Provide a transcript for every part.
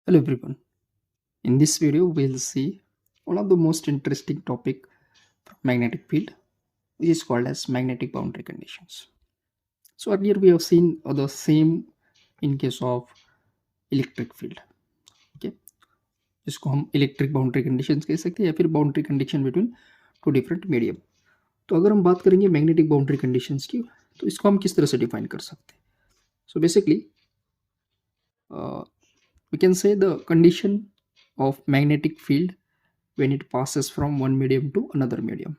Hello everyone. In this video, we'll see one of the most interesting topic from magnetic field, which is called as magnetic boundary conditions. So earlier we have seen the same in case of electric field. Okay, जिसको हम electric boundary conditions कह सकते हैं या फिर boundary condition between two different medium. तो अगर हम बात करेंगे मैग्नेटिक बाउंड्री कंडीशंस की, तो इसको हम किस तरह से डिफाइन कर सकते हैं. So basically we can say the condition of magnetic field when it passes from one medium to another medium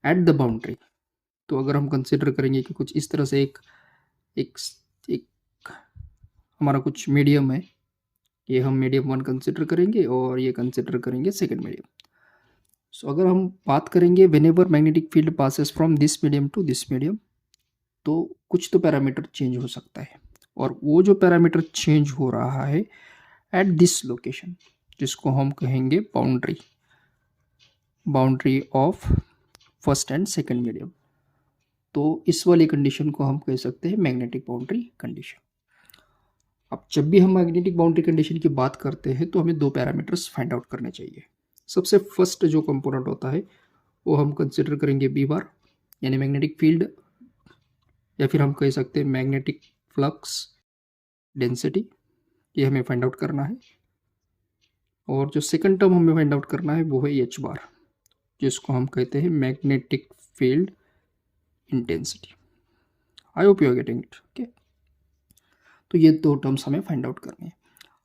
at the boundary. तो अगर हम कंसिडर करेंगे कि कुछ इस तरह से एक एक एक हमारा कुछ मीडियम है, ये हम मीडियम वन कंसिडर करेंगे और ये कंसिडर करेंगे सेकंड मीडियम. सो अगर हम बात करेंगे whenever magnetic field passes from this medium to this medium, तो कुछ तो पैरामीटर चेंज हो सकता है, और वो जो पैरामीटर चेंज हो रहा है एट दिस लोकेशन, जिसको हम कहेंगे boundary of first and second medium. तो इस वाली कंडीशन को हम कह सकते हैं मैग्नेटिक बाउंड्री कंडीशन. अब जब भी हम मैग्नेटिक बाउंड्री कंडीशन की बात करते हैं तो हमें दो पैरामीटर्स फाइंड आउट करने चाहिए. सबसे फर्स्ट जो कंपोनेंट होता है वो हम कंसिडर करेंगे बी बार, यानी मैग्नेटिक फील्ड, या फिर हम कह सकते हैं मैग्नेटिक फ्लक्स डेंसिटी. ये हमें फाइंड आउट करना है. और जो सेकंड टर्म हमें फाइंड आउट करना है वो है एच बार, जिसको हम कहते हैं magnetic field intensity. I hope you are getting it. Okay, तो ये दो टर्म्स हमें फाइंड आउट करने हैं.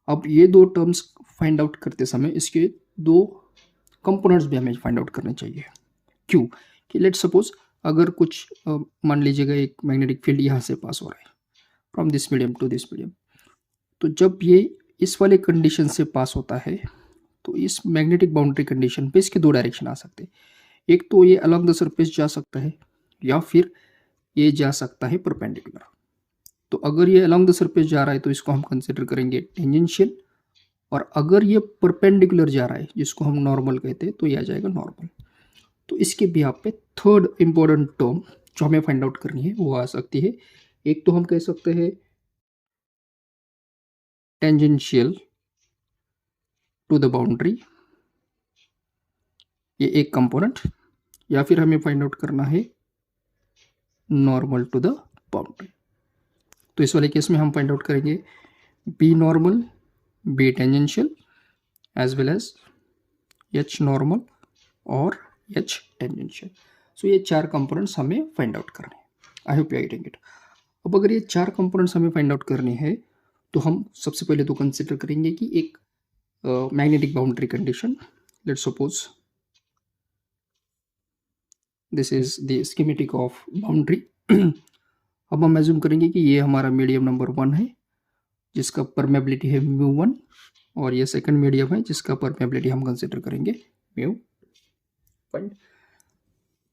अब ये दो टर्म्स फाइंड आउट करते समय इसके दो कंपोनेंट्स भी हमें फाइंड आउट करने चाहिए. क्यों? कि लेट्स सपोज अगर कुछ मान लीजिएगा एक मैग्नेटिक फील्ड यहाँ से पास हो रहा है from this medium to this medium. तो जब ये इस वाले कंडीशन से पास होता है तो इस मैग्नेटिक बाउंड्री कंडीशन पे इसके दो डायरेक्शन आ सकते हैं. एक तो ये अलॉन्ग द सरफेस जा सकता है, या फिर ये जा सकता है परपेंडिकुलर. तो अगर ये अलॉन्ग द सरफेस जा रहा है तो इसको हम कंसिडर करेंगे टेंजेंशियल, और अगर ये परपेंडिकुलर जा रहा है जिसको हम नॉर्मल कहते हैं तो ये आ जाएगा नॉर्मल. तो इसके भी आप पे थर्ड इंपॉर्टेंट टर्म जो हमें फाइंड आउट करनी है वो आ सकती है. एक तो हम कह सकते हैं टेंजेंशियल टू द बाउंड्री, ये एक कंपोनेंट, या फिर हमें फाइंड आउट करना है नॉर्मल टू द बाउंड्री. तो इस वाले केस में हम फाइंड आउट करेंगे B normal, B tangential, as well as H normal और एच टेंजेंशियल. सो ये चार कंपोनेंट्स हमें फाइंड आउट करने हैं. I hope you are getting it. अब अगर ये चार कंपोनेंट्स हमें फाइंड आउट करने हैं तो हम सबसे पहले तो कंसिडर करेंगे कि एक magnetic boundary condition. Let's suppose this is the schematic of boundary. अब हम एज्यूम करेंगे कि ये हमारा मीडियम नंबर 1 है जिसका परमेबिलिटी है μ1, और ये सेकंड मीडियम है जिसका परमेबिलिटी हम कंसिडर करेंगे μ.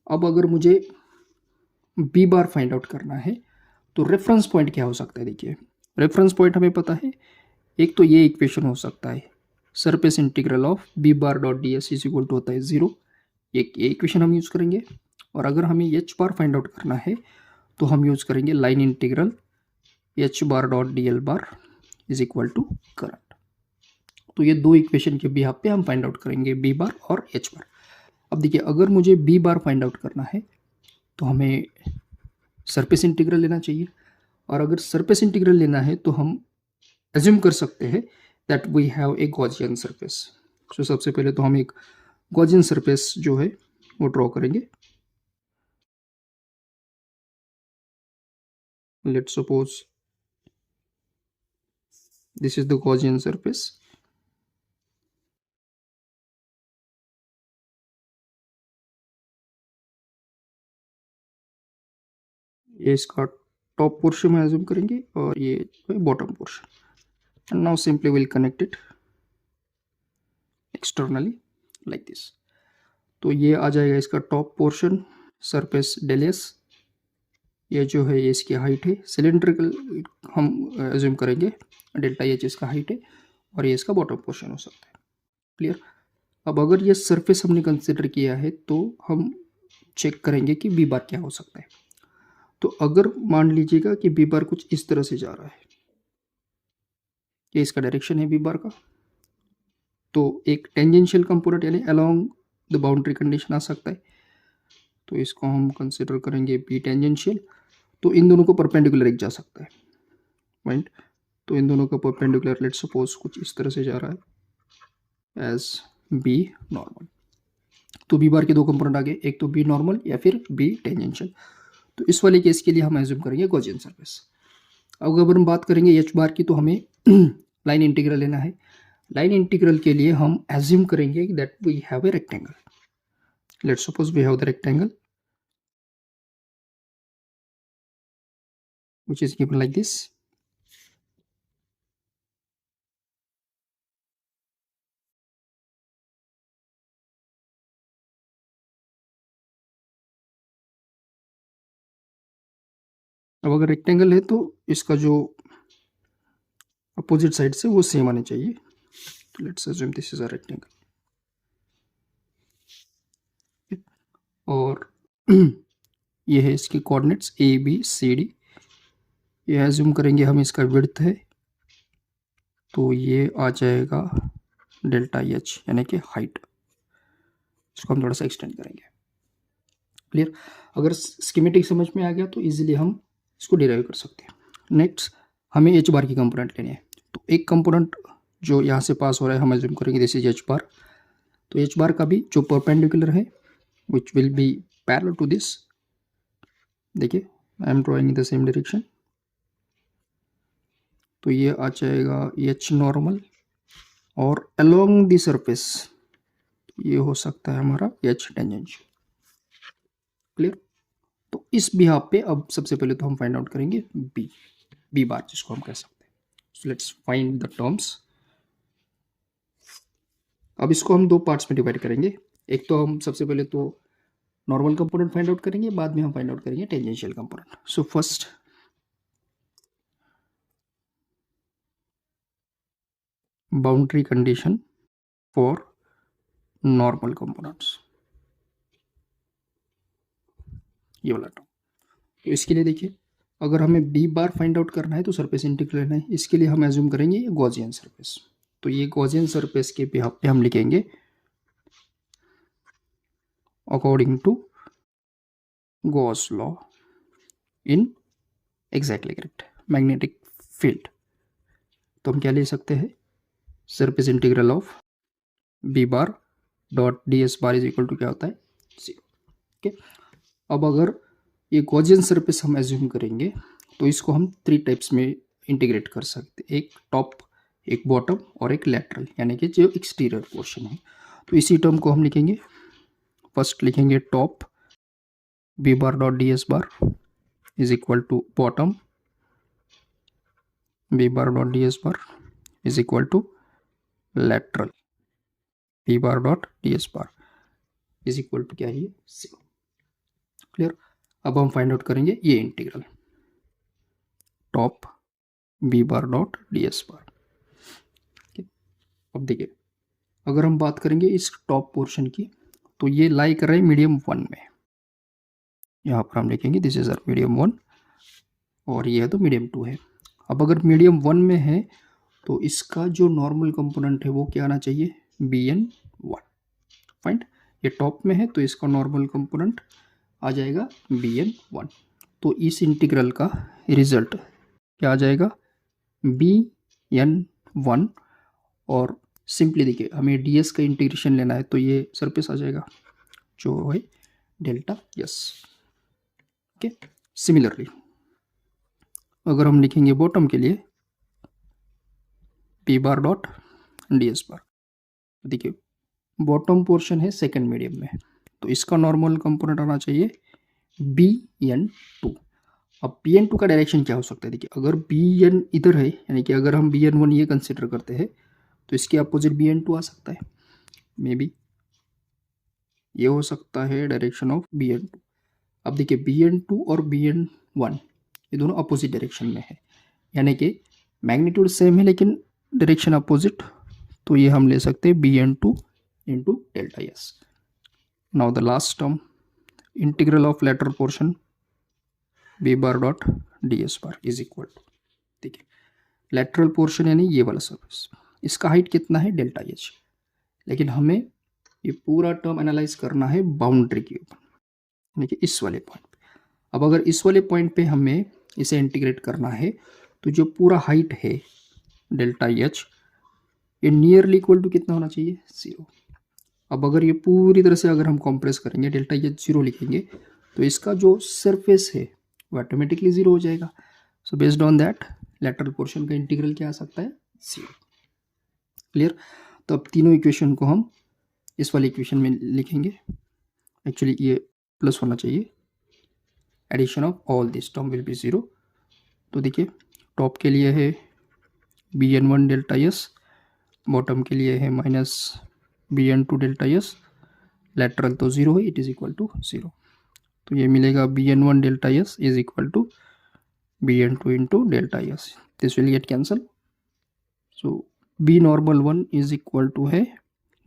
अब अगर मुझे बी बार फाइंड आउट करना है तो रेफरेंस पॉइंट क्या हो सकता है. देखिए, रेफरेंस पॉइंट हमें पता है, एक तो ये इक्वेशन हो सकता है surface integral of B bar dot D S is equal to होता है 0. ये इक्वेशन हम यूज़ करेंगे. और अगर हमें एच बार फाइंड आउट करना है तो हम यूज़ करेंगे line integral H bar dot D L bar is equal to current. तो ये दो इक्वेशन के बिहाफ पे हम फाइंड आउट करेंगे बी बार और एच बार. अब देखिए, अगर मुझे बी बार फाइंड आउट करना है तो हमें सरफेस इंटीग्रल लेना चाहिए, और अगर सरफेस इंटीग्रल लेना है तो हम एज्यूम कर सकते हैं that we have a Gaussian surface. So सबसे पहले तो हम एक गॉसियन सरफेस जो है वो ड्रॉ करेंगे. Let's suppose this is the Gaussian surface. ये इसका टॉप पोर्शन में एज्यूम करेंगे और ये bottom portion. And now simply will connect it externally like this. तो ये आ जाएगा इसका top portion surface del S. ये जो है ये इसकी हाइट है, सिलेंड्रिकल हम एज्यूम करेंगे डेल्टा एच इसका हाइट है, और ये इसका बॉटम पोर्शन हो सकता है. क्लियर. अब अगर ये सरफेस हमने कंसिडर किया है तो हम चेक करेंगे कि बी बार क्या हो सकता है. तो अगर मान लीजिएगा कि बी बार कुछ इस तरह से जा रहा है, ये इसका डायरेक्शन है बी बार का। तो एक टेंजेंशियल कंपोनेंट यानी अलोंग द बाउंड्री कंडीशन आ सकता है, तो इसको हम कंसिडर करेंगे बी टेंजेंशियल। तो इन दोनों को परपेंडिकुलर एक जा सकता है पॉइंट, तो इन दोनों का परपेंडिकुलर लेट्स सपोज कुछ इस तरह से जा रहा है एज बी नॉर्मल। तो बी बार के दो कंपोनेंट आ गए, एक तो बी नॉर्मल या फिर बी टेंजेंशियल। तो इस वाले केस के लिए हम एज्यूम करेंगे गॉसियन सरफेस। अब अगर हम बात करेंगे एच बार की, तो हमें लाइन इंटीग्रल लेना है। लाइन इंटीग्रल के लिए हम एज्यूम करेंगे that we have a rectangle. Let's suppose we have the rectangle which is given like this. अब अगर रेक्टेंगल है तो इसका जो अपोजिट साइड से वो सेम आने चाहिए। तो let's assume this is a rectangle और ये है इसके coordinates A B C D. ये एज्यूम करेंगे हम इसका विड्थ है, तो ये आ जाएगा डेल्टा एच यानी कि हाइट। इसको हम थोड़ा सा एक्सटेंड करेंगे। क्लियर? अगर स्कीमेटिक समझ में आ गया तो इजीली हम इसको डिराइव कर सकते हैं। नेक्स्ट हमें एच बार की कंपोनेंट लेनी है। तो एक कंपोनेंट जो यहाँ से पास हो रहा है हम एज्यूम करेंगे दिस इज एच बार। तो एच बार का भी जो परपेंडिकुलर है which will be parallel to this, देखिए I am drawing in the same direction. तो ये आ जाएगा एच नॉर्मल और अलोंग द सरफेस ये हो सकता है हमारा एच टेंजेंशियल। क्लियर? तो इस बिहाफ पे अब सबसे पहले तो हम फाइंड आउट करेंगे बी बार जिसको हम कह सकते हैं। So let's find the terms. अब इसको हम दो पार्ट्स में डिवाइड करेंगे। एक तो हम सबसे पहले तो नॉर्मल कंपोनेंट फाइंड आउट करेंगे, बाद में हम फाइंड आउट करेंगे tangential component. So first boundary condition for normal components, ये वाला टर्म। तो इसके लिए देखिए अगर हमें बी बार फाइंड आउट करना है तो सरफेस इंटीग्रल लेना है। इसके लिए हम एज्यूम करेंगे ये गॉसियन सरफेस। तो ये गॉसियन सरफेस के बिहाफ पे हम लिखेंगे according to Gauss law in exactly correct magnetic field. तो हम क्या ले सकते हैं, surface integral of B bar dot D S bar is equal to क्या होता है 0। ओके, अब अगर ये गॉसियन सरफेस हम एज्यूम करेंगे तो इसको हम 3 टाइप्स में इंटीग्रेट कर सकते हैं, एक टॉप, एक बॉटम और एक लैटरल, यानी कि जो एक्सटीरियर पोर्शन है। तो इसी टर्म को हम लिखेंगे, फर्स्ट लिखेंगे top B bar dot D S bar is equal to bottom B bar dot D S bar is equal to lateral B bar dot D S bar is equal to क्या है 0। Clear? अब हम find out करेंगे ये integral top B bar dot D S bar. अब देखिए अगर हम बात करेंगे इस टॉप पोर्शन की, तो ये लाई कर रहे हैं मीडियम 1 में। यहाँ पर हम लिखेंगे दिस इज आर मीडियम 1 और ये है तो मीडियम 2 है। अब अगर मीडियम 1 में है तो इसका जो नॉर्मल कंपोनेंट है वो क्या आना चाहिए BN1। फाइन, ये टॉप में है तो इसका नॉर्मल कंपोनेंट आ जाएगा BN1। तो इस इंटीग्रल का रिजल्ट क्या आ जाएगा BN1। और सिंपली देखिए हमें ds का इंटीग्रेशन लेना है तो ये सरफेस आ जाएगा जो है डेल्टा यस। ओके, सिमिलरली अगर हम लिखेंगे बॉटम के लिए B bar dot D S bar, देखिए बॉटम पोर्शन है सेकंड मीडियम में, तो इसका नॉर्मल कंपोनेंट आना चाहिए BN2। अब BN2 का डायरेक्शन क्या हो सकता है, देखिए अगर BN इधर है यानी कि अगर हम BN1 ये कंसिडर करते हैं तो इसके अपोजिट BN2 आ सकता है, मे बी ये हो सकता है डायरेक्शन ऑफ BN2। अब देखिए BN2 और BN1 ये दोनों अपोजिट डायरेक्शन में है, यानी कि मैग्नीट्यूड सेम है लेकिन डायरेक्शन अपोजिट। तो ये हम ले सकते हैं BN2 into delta s. Now the last term integral of lateral portion B bar dot D S bar is equal to, देखिए लेटरल पोर्शन यानी ये वाला सरफेस, इसका हाइट कितना है डेल्टा एच, लेकिन हमें ये पूरा टर्म एनालाइज करना है बाउंड्री के ऊपर, यानी कि इस वाले पॉइंट पे। अब अगर इस वाले पॉइंट पे हमें इसे इंटीग्रेट करना है तो जो पूरा हाइट है डेल्टा एच ये नियरली इक्वल टू कितना होना चाहिए 0। अब अगर ये पूरी तरह से अगर हम कॉम्प्रेस करेंगे डेल्टा एच 0 लिखेंगे तो इसका जो सरफेस है वो ऑटोमेटिकली 0 हो जाएगा। So based on that lateral portion का इंटीग्रल क्या आ सकता है 0। क्लियर। तो अब तीनों इक्वेशन को हम इस वाले इक्वेशन में लिखेंगे, एक्चुअली ये प्लस होना चाहिए, addition of all this term will be 0। तो देखिए टॉप के लिए है bn1 डेल्टा एस, बॉटम के लिए है minus bn2 delta S, lateral तो 0 है, इट इज़ इक्वल टू 0। तो ये मिलेगा bn1 delta s is equal to bn2 into delta s, this will get cancel. So b normal 1 is equal to है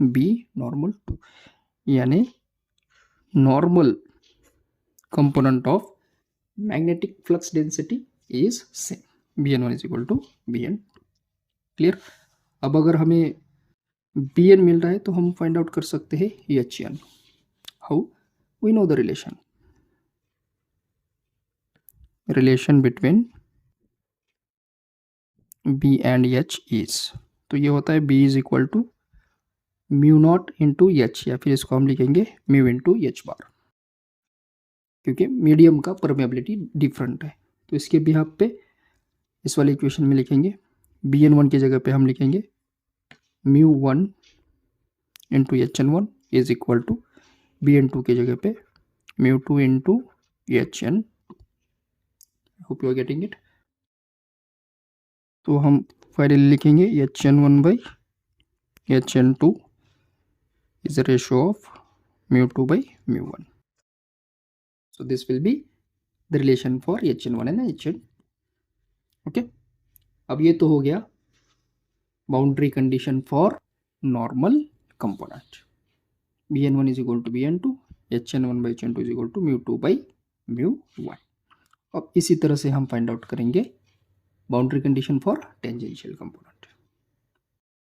b normal 2, यानी normal component of magnetic flux density is same, bn1 is equal to bn2। Clear. अब अगर हमें bn मिल रहा है तो हम find out कर सकते हैं hn। How we know the relation between b and h is, तो ये होता है b is equal to mu naught into H, या फिर इसको हम लिखेंगे म्यू इंटू एच बार, क्योंकि मीडियम का परमेबिलिटी डिफरेंट है। तो इसके बिहाफ पे इस वाले इक्वेशन में लिखेंगे bn1 की जगह पे हम लिखेंगे μ1 into hn1 is equal to bn2 की जगह पे μ2 into hn। Hope you are getting it. तो हम फाइनली लिखेंगे hn1 by hn2 is a ratio of μ2 by μ1। So this will be the relation for hn1 and hn। Okay. अब ये तो हो गया boundary condition for normal component, bn1 is equal to bn2, hn1 by hn2 is equal to μ2 by μ1। अब इसी तरह से हम फाइंड आउट करेंगे boundary condition for tangential component.